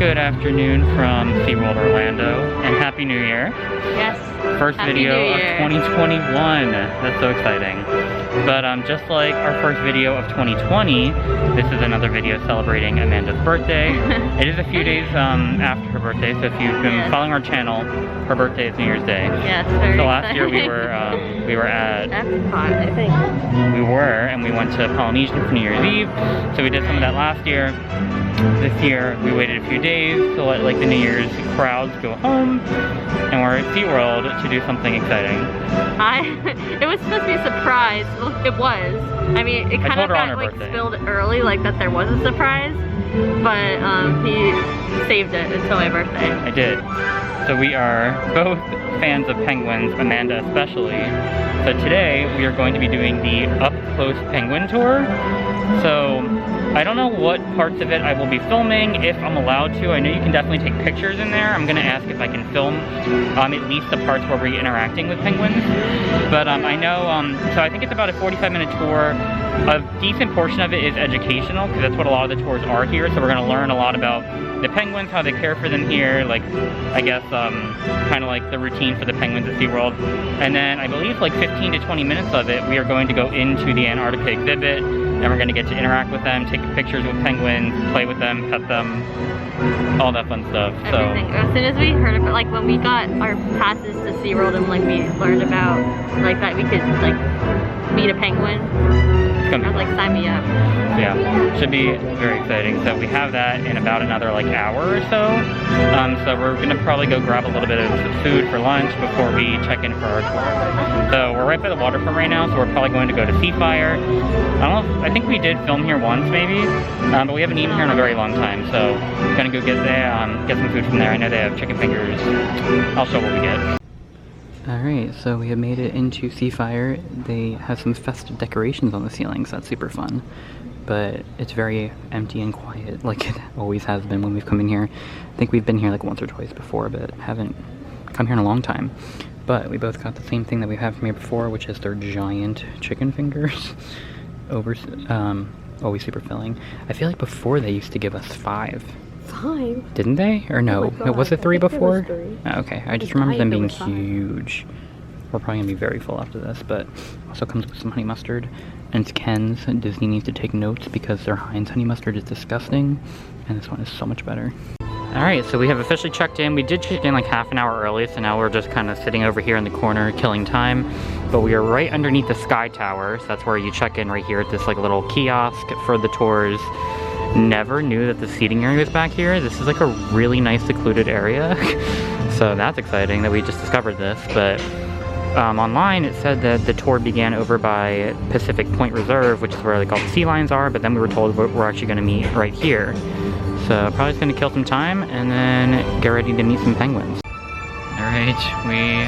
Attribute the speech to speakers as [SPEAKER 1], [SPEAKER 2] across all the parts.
[SPEAKER 1] Good afternoon from SeaWorld Orlando, and Happy New Year.
[SPEAKER 2] Yes.
[SPEAKER 1] First video of 2021. That's so exciting. But just like our first video of 2020, this is another video celebrating Amanda's birthday. It is a few days after her birthday, so if you've been following our channel, her birthday is New Year's Day.
[SPEAKER 2] Yes, very
[SPEAKER 1] So last year
[SPEAKER 2] exciting.
[SPEAKER 1] we were at
[SPEAKER 2] Epcot, I think.
[SPEAKER 1] and we went to Polynesian for New Year's Eve. So we did some of that last year. This year we waited a few days to let like the New Year's crowds go home, and we're at SeaWorld to do something exciting.
[SPEAKER 2] It was supposed to be a surprise. Well, it was. I mean, it kind of got like spilled early, like that there was a surprise, but he saved it until my birthday.
[SPEAKER 1] I did. So we are both fans of penguins, Amanda especially. So today we are going to be doing the up-close penguin tour. So I don't know what parts of it I will be filming, if I'm allowed to. I know you can definitely take pictures in there. I'm gonna ask if I can film at least the parts where we're interacting with penguins. But I know, so I think it's about a 45-minute tour. A decent portion of it is educational, because that's what a lot of the tours are here. So we're gonna learn a lot about the penguins, how they care for them here, like, I guess, kind of like the routine for the penguins at SeaWorld. And then I believe like 15 to 20 minutes of it, we are going to go into the Antarctica exhibit, and we're gonna get to interact with them, take pictures with penguins, play with them, pet them, all that fun stuff.
[SPEAKER 2] Everything. As soon as we heard about, like when we got our passes to SeaWorld and like we learned about like that we could like meet a penguin, I was like, sign me up.
[SPEAKER 1] Yeah, should be very exciting. So we have that in about another like hour or so. So we're gonna probably go grab a little bit of food for lunch before we check in for our tour. So we're right by the waterfront right now, so we're probably going to go to Seafire. I think we did film here once maybe, but we haven't eaten here in a very long time. So we're gonna go get there, get some food from there. I know they have chicken fingers. I'll show what we get. Alright, so we have made it into Seafire. They have some festive decorations on the ceilings, that's super fun. But it's very empty and quiet, like it always has been when we've come in here. I think we've been here like once or twice before, but haven't come here in a long time. But we both got the same thing that we've had from here before, which is their giant chicken fingers. Always super filling. I feel like before they used to give us 5.
[SPEAKER 2] 5?
[SPEAKER 1] Didn't they? Or no?
[SPEAKER 2] Oh
[SPEAKER 1] was it 3 before?
[SPEAKER 2] It was 3.
[SPEAKER 1] Oh, okay, I just remember them being huge. We're probably gonna be very full after this, but also comes with some honey mustard. And it's Ken's. Disney needs to take notes because their Heinz honey mustard is disgusting, and this one is so much better. Alright, so we have officially checked in. We did check in like half an hour early, so now we're just kind of sitting over here in the corner killing time. But we are right underneath the Sky Tower, so that's where you check in right here at this like little kiosk for the tours. Never knew that the seating area was back here. This is like a really nice secluded area. So that's exciting that we just discovered this. But online it said that the tour began over by Pacific Point Reserve, which is where like all the sea lions are, but then we were told we're actually going to meet right here. So probably just going to kill some time and then get ready to meet some penguins. Alright, we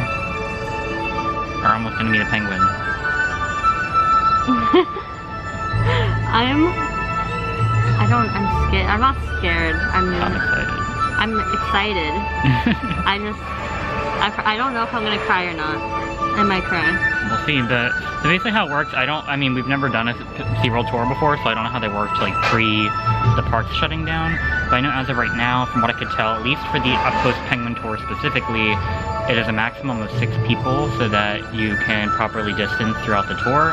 [SPEAKER 1] are almost going to meet a penguin.
[SPEAKER 2] I'm scared. I'm not scared. I'm
[SPEAKER 1] excited.
[SPEAKER 2] I'm excited. I don't know if I'm gonna cry or not. I might cry.
[SPEAKER 1] We'll see. So basically how it works, I mean, we've never done a SeaWorld tour before, so I don't know how they work to like pre the parks shutting down. But I know as of right now, from what I could tell, at least for the up-close penguin tour specifically, it is a maximum of 6 people so that you can properly distance throughout the tour.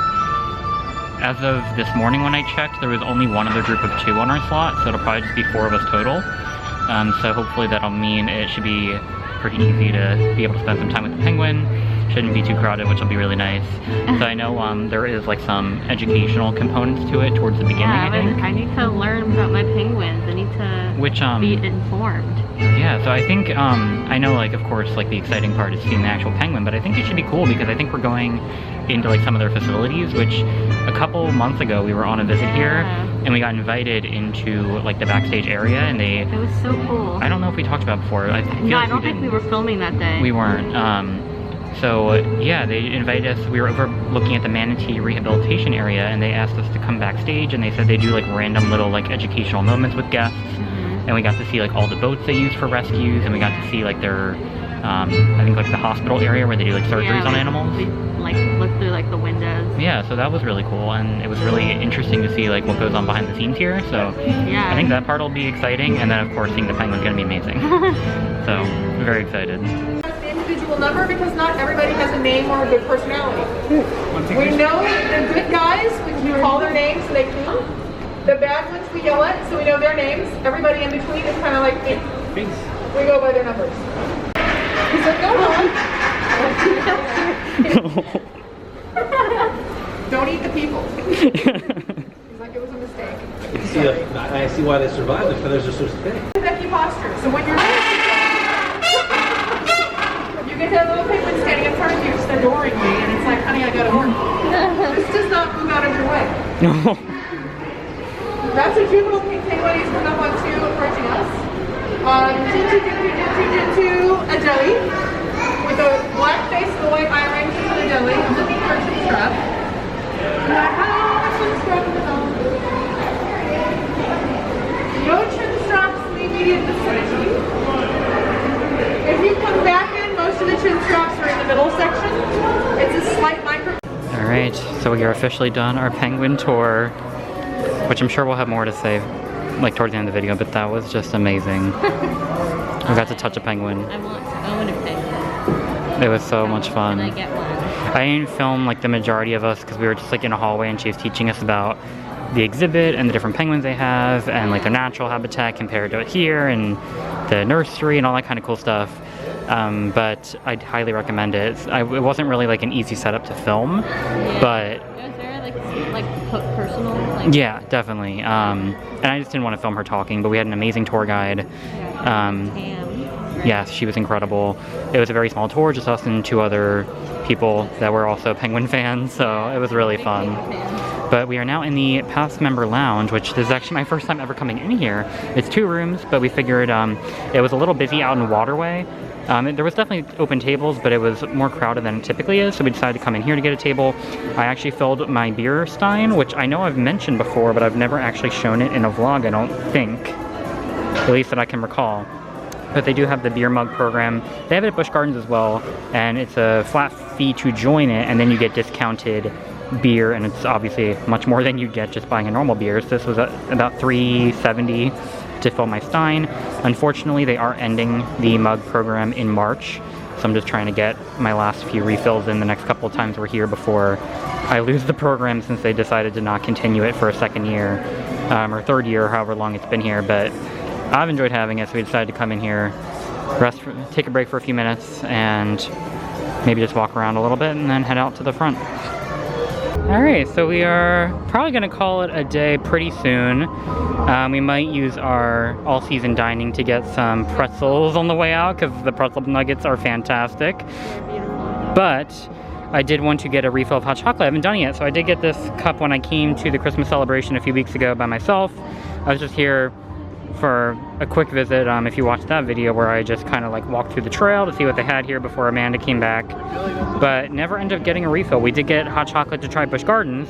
[SPEAKER 1] As of this morning when I checked, there was only one other group of 2 on our slot, so it'll probably just be 4 of us total. So hopefully that'll mean it should be pretty easy to be able to spend some time with the penguin. Shouldn't be too crowded, which will be really nice. So I know there is like some educational components to it towards the beginning, I think.
[SPEAKER 2] I need to learn about my penguins. I need to be informed.
[SPEAKER 1] Yeah, so I think, I know like of course like the exciting part is seeing the actual penguin, but I think it should be cool because I think we're going into like some of their facilities, which a couple months ago we were on a visit here and we got invited into like the backstage area, and it
[SPEAKER 2] was so cool.
[SPEAKER 1] I don't know if we talked about it before. I
[SPEAKER 2] don't think we were filming that day.
[SPEAKER 1] We weren't. So yeah, they invited us. We were over looking at the manatee rehabilitation area, and they asked us to come backstage, and they said they do like random little like educational moments with guests. And we got to see like all the boats they use for rescues, and we got to see like their I think like the hospital area where they do like surgeries on animals.
[SPEAKER 2] Like like look through like the windows.
[SPEAKER 1] Yeah, so that was really cool, and it was really interesting to see like what goes on behind the scenes here. So yeah, I think that part will be exciting, and then of course seeing the penguin's gonna be amazing. So very excited.
[SPEAKER 3] Individual number because not everybody has a name or a good personality. We know the good guys, we call their names so they come. The bad ones we yell at so we know their names. Everybody in between is kind of like me. We go by their numbers. He's like, go on. Don't eat the people. He's like, it was a mistake.
[SPEAKER 4] I see why they survive. The feathers are so thick.
[SPEAKER 3] Becky posture. So when you're you get that little penguin standing in front of you, just adoring me, and it's like, honey, I gotta work. This does not move out of your way. That's a juvenile pink penguin. He's coming up on two, approaching us. Jintu, a jelly with a black face and a white eye ring to the jelly. I'm looking for a chin strap. Chin strap in the home. No chin straps in the immediate vicinity. If you come back in, most of the chin straps are in the middle section. It's a slight micro.
[SPEAKER 1] All right, so we are officially done our penguin tour, which I'm sure we'll have more to say like towards the end of the video, but that was just amazing. We got to touch a penguin.
[SPEAKER 2] I want to own a penguin.
[SPEAKER 1] It was so much fun.
[SPEAKER 2] Can I get one?
[SPEAKER 1] I didn't film like the majority of us because we were just like in a hallway and she was teaching us about the exhibit and the different penguins they have and like their natural habitat compared to here and the nursery and all that kind of cool stuff. But I'd highly recommend it. It wasn't really like an easy setup to film, but
[SPEAKER 2] was there like personal? Like,
[SPEAKER 1] yeah, definitely. And I just didn't want to film her talking, but we had an amazing tour guide. Yeah, she was incredible. It was a very small tour, just us and two other people that were also penguin fans, so it was really fun. But we are now in the past member lounge, which this is actually my first time ever coming in here. It's 2 rooms, but we figured it was a little busy out in Waterway. There was definitely open tables, but it was more crowded than it typically is, so we decided to come in here to get a table. I actually filled my beer stein, which I know I've mentioned before, but I've never actually shown it in a vlog, I don't think. At least that I can recall. But they do have the beer mug program. They have it at Busch Gardens as well, and it's a flat fee to join it, and then you get discounted beer, and it's obviously much more than you get just buying a normal beer. So this was about $3.70 to fill my stein. Unfortunately, they are ending the mug program in March, so I'm just trying to get my last few refills in the next couple of times we're here before I lose the program, since they decided to not continue it for a 2nd year or 3rd year, however long it's been here. But I've enjoyed having it, so we decided to come in here, take a break for a few minutes, and maybe just walk around a little bit and then head out to the front. Alright, so we are probably going to call it a day pretty soon. We might use our all-season dining to get some pretzels on the way out, because the pretzel nuggets are fantastic. But I did want to get a refill of hot chocolate. I haven't done it yet, so I did get this cup when I came to the Christmas celebration a few weeks ago by myself. I was just here for a quick visit, if you watched that video where I just kind of like walked through the trail to see what they had here before Amanda came back, but never ended up getting a refill. We did get hot chocolate to try Busch Gardens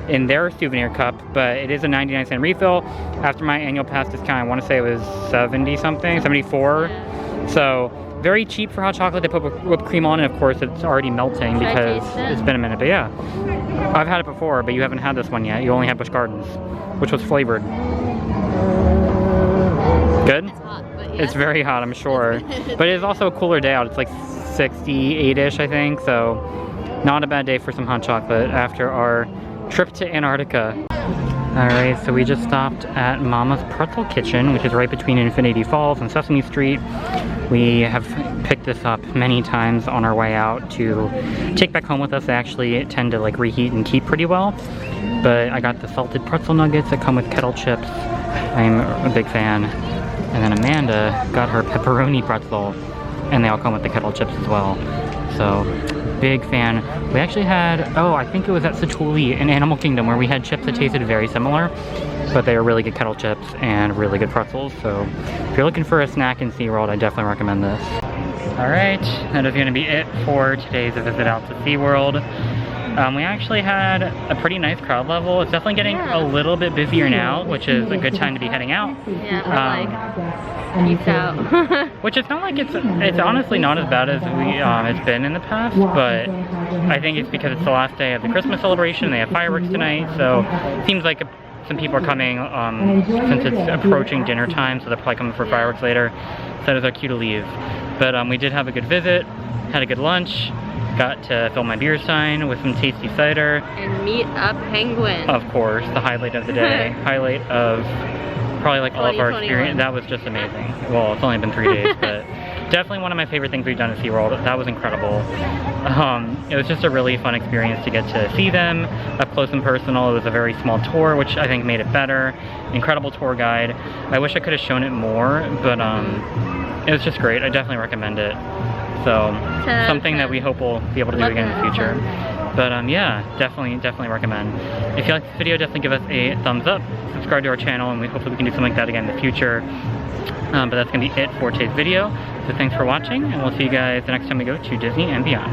[SPEAKER 1] in their souvenir cup, but it is a 99-cent refill. After my annual pass discount, I want to say it was 70 something, 74. So very cheap for hot chocolate. They put whipped cream on, and of course it's already melting because it's been a minute. But yeah, I've had it before, but you haven't had this one yet. You only had Busch Gardens, which was flavored. Good?
[SPEAKER 2] It's hot, but yeah.
[SPEAKER 1] It's very hot, I'm sure. But it is also a cooler day out. It's like 68-ish, I think. So not a bad day for some hot chocolate after our trip to Antarctica. Alright, so we just stopped at Mama's Pretzel Kitchen, which is right between Infinity Falls and Sesame Street. We have picked this up many times on our way out to take back home with us. They actually tend to like reheat and keep pretty well. But I got the salted pretzel nuggets that come with kettle chips. I'm a big fan. And then Amanda got her pepperoni pretzel, and they all come with the kettle chips as well. So, big fan. We actually had, I think it was at Satuli in Animal Kingdom, where we had chips that tasted very similar, but they are really good kettle chips and really good pretzels. So, if you're looking for a snack in SeaWorld, I definitely recommend this. Alright, that is going to be it for today's visit out to SeaWorld. We actually had a pretty nice crowd level. It's definitely getting a little bit busier now, which is a good time to be heading out.
[SPEAKER 2] Yeah, like, peace out.
[SPEAKER 1] Which it's not like it's honestly not as bad as it's been in the past, but I think it's because it's the last day of the Christmas celebration. They have fireworks tonight, so it seems like some people are coming since it's approaching dinner time, so they're probably coming for fireworks later. So it's our cue to leave. But we did have a good visit, had a good lunch, got to fill my beer stein with some tasty cider. And
[SPEAKER 2] meet a penguin.
[SPEAKER 1] Of course, the highlight of the day. Highlight of probably like all of our experience. That was just amazing. Well, it's only been 3 days, but definitely one of my favorite things we've done at SeaWorld. That was incredible. It was just a really fun experience to get to see them up close and personal. It was a very small tour, which I think made it better. Incredible tour guide. I wish I could have shown it more, but it was just great. I definitely recommend it. So something that we hope we'll be able to do again in the future. But yeah, definitely recommend. If you like this video, definitely give us a thumbs up, subscribe to our channel, and we hopefully we can do something like that again in the future. But that's gonna be it for today's video. So thanks for watching, and we'll see you guys the next time we go to Disney and beyond.